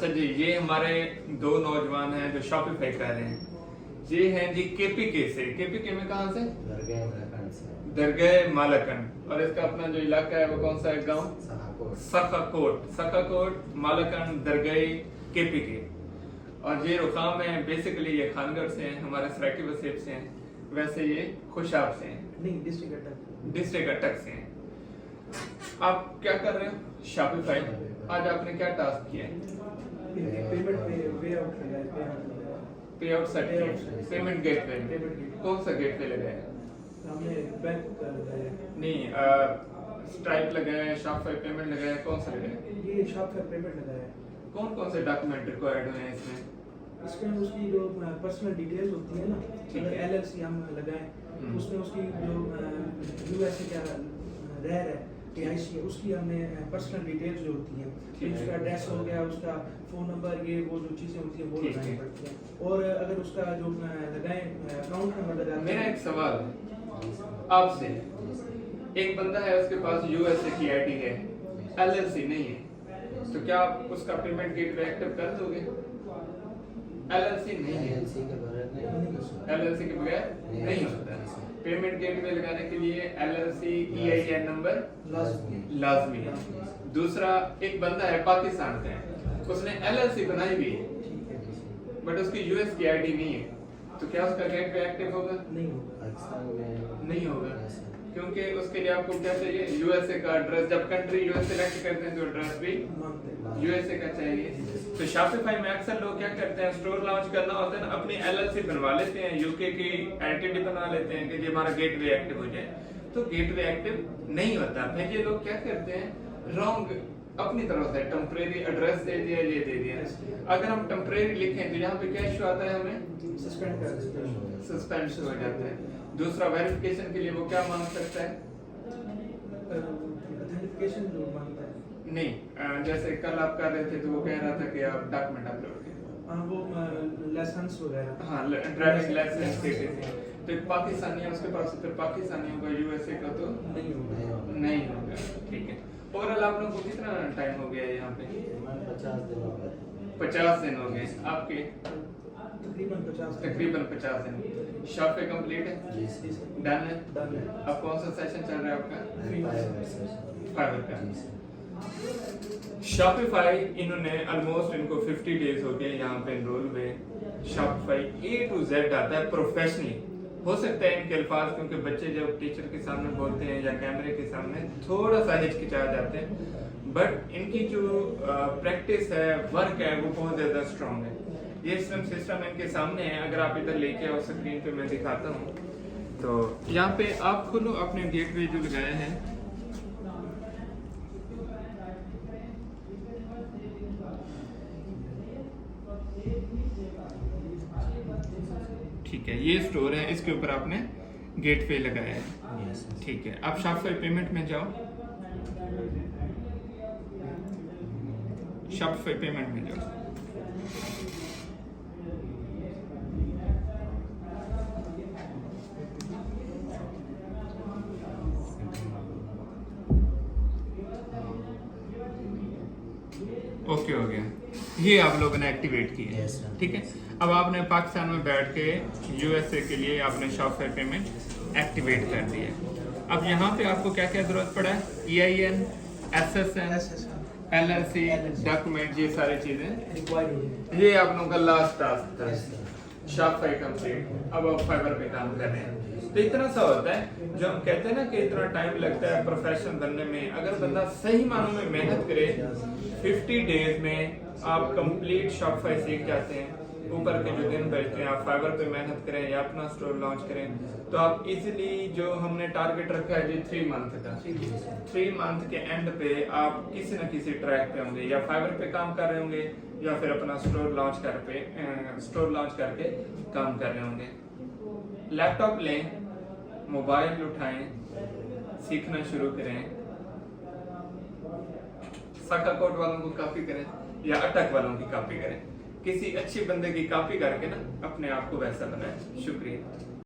अच्छा जी, ये हमारे दो नौजवान हैं जो शॉपिफाई कर रहे हैं। ये हैं जी केपीके से। केपीके में कहाँ से? दरगाह मालकंड। और इसका अपना जो इलाका है वो कौन सा है? गांव सखाकोट। सखाकोट, मालकंड, दरगाह, केपीके। और ये रुकाम है, बेसिकली ये खानगढ़ से हैं, हमारे सराकी वसीब से हैं। वैसे ये खुशाब से हैं, नहीं डिस्ट्रिक्ट अटक से हैं। आप क्या कर रहे हो? शॉपिफाई। आज आपने क्या टास्क किया है? पे आउट सेट किया, पेमेंट गेटवे। कौन सा गेटवे लगाया? हमने बैंक का लगाया नहीं, स्ट्राइप लगाया है, शॉपिफाई पेमेंट लगाया है, कौन सा लगाया? ये शॉपिफाई पेमेंट लगाया है। कौन कौन से डॉक्यूमेंट रिक्वायर्ड हुए हैं इसमें? इसमें उसकी जो पर्सनल डिटेल्स होती है ना, अगर एलएलसी हम लगाएं उसमें उसकी जो यूएसए का रह है टीआईसी है, उसकी हमने पर्सनल डिटेल्स जो होती हैं, उसका एड्रेस हो गया, उसका फोन नंबर, ये वो जो चीजें होती हैं वो लगानी पड़ती हैं। और अगर उसका जो लगाएं अकाउंट नंबर लगाएं। मेरा एक सवाल है आपसे। एक बंदा है, उसके पास यूएसए की आईडी है, एलएलसी नहीं है, तो क्या आप उसका पेमेंट गेटवे एक्टिव कर दोगे? एलएलसी नहीं है, एलएलसी के बगैर नहीं होता है। पेमेंट गेटवे लगाने के लिए एलएलसी ईआईएन नंबर लाजमी है। दूसरा, एक बंदा है पाकिस्तान का है, उसने एलएलसी बनाई भी है बट उसकी यूएस की आईडी नहीं है, तो क्या उसका गेटवे एक्टिव होगा? नहीं होगा, क्योंकि उसके लिए आपको क्या चाहिए? यूएसए का एड्रेस। जब कंट्री यूएस सेलेक्ट करते हैं तो एड्रेस भी यूएसए का चाहिए। तो शॉपिफाई में अक्सर लोग क्या करते हैं, स्टोर लॉन्च करना होता है ना, अपनी एलएलसी बनवा लेते हैं, यूके की एंटिटी बना लेते हैं कि ये हमारा गेटवे एक्टिव हो जाए, तो गेटवे एक्टिव नहीं होता। फिर ये लोग क्या करते हैं, रॉन्ग अपनी तरफ से टेम्परेरी एड्रेस दे दिया, ये दे दिया। अगर हम टेम्परेरी लिखें तो यहाँ पे क्या इशू आता है, हमें सस्पेंड हो जाता है। दूसरा, वेरिफिकेशन के लिए वो क्या मांग सकता है? ऑथेंटिकेशन जो मांगता है। नहीं, जैसे कल आप कर रहे थे तो वो कह रहा था कि आप डॉक्यूमेंट अपलोड करें। हाँ, वो लाइसेंस वगैरह। हाँ, ड्राइविंग लाइसेंस देते थे। तो एक पाकिस्तानी है उसके पास, फिर पाकिस्तानियों का यूएसए का तो नहीं होगा। नहीं होगा। ठीक है। ओवरऑल आप लोगों को कितना टाइम हो गया है यहाँ पे? 50 दिन हो गए। आपके? तकरीबन 50 दिन। शॉप पे कंप्लीट है? डन है। अब कौन सा सेशन चल रहा है आपका? फाइवर का। शॉपिफाई इन्होंने ऑलमोस्ट इनको 50 डेज हो गए यहाँ पे एनरोल हुए। शॉपिफाई A to Z आता है प्रोफेशनली। हो सकता है इनके अल्फाज, क्योंकि बच्चे जब टीचर के सामने बोलते हैं या कैमरे के सामने थोड़ा सा हिचकिचा जाते हैं, बट इनकी जो प्रैक्टिस है, वर्क है, वो बहुत ज्यादा स्ट्रांग है। ये सिस्टम इनके सामने है, अगर आप इधर लेके आओ स्क्रीन पे मैं दिखाता हूँ। तो यहाँ पे आप खोलो अपने गेटवे जो लगाए हैं, ठीक है, ये स्टोर है, इसके ऊपर आपने गेटवे लगाया है। ठीक है, आप शॉपिफाई पेमेंट में जाओ, शॉपिफाई पेमेंट में जाओ। ओके, हो गया। ये आप लोगों ने एक्टिवेट किया है, ठीक है। अब आपने पाकिस्तान में बैठ के यूएसए के लिए आपने शॉपिफाई पेमेंट एक्टिवेट कर दिया है। अब यहाँ पे आपको क्या क्या जरूरत पड़ा है? EIN, SSN, LLC, डॉक्यूमेंट, ये सारी चीजें। ये आप लोगों का लास्ट टास्क था, शॉपिफाई कंप्लीट। अब आप फाइवर पे काम कर रहे हैं। तो इतना सा होता है, जो हम कहते हैं ना कि इतना टाइम लगता है प्रोफेशनल बनने में, अगर बंदा सही मानों में मेहनत करे 50 डेज में आप कंप्लीट शॉपिफाई सीख जाते हैं। ऊपर के जो दिन बचते हैं आप फाइवर पे मेहनत करें या अपना स्टोर लॉन्च करें, तो आप इजीली, जो हमने टारगेट रखा है जी 3 मंथ का, 3 मंथ के एंड पे आप किसी न किसी ट्रैक पे होंगे, या फाइवर पे काम कर रहे होंगे या फिर अपना स्टोर लॉन्च करके काम कर रहे होंगे। लैपटॉप लें, मोबाइल उठाएं, सीखना शुरू करें। सखाकोट वालों को कॉपी करें या अटक वालों की कॉपी करें, किसी अच्छे बंदे की कॉपी करके ना अपने आप को वैसा बनाएं। शुक्रिया।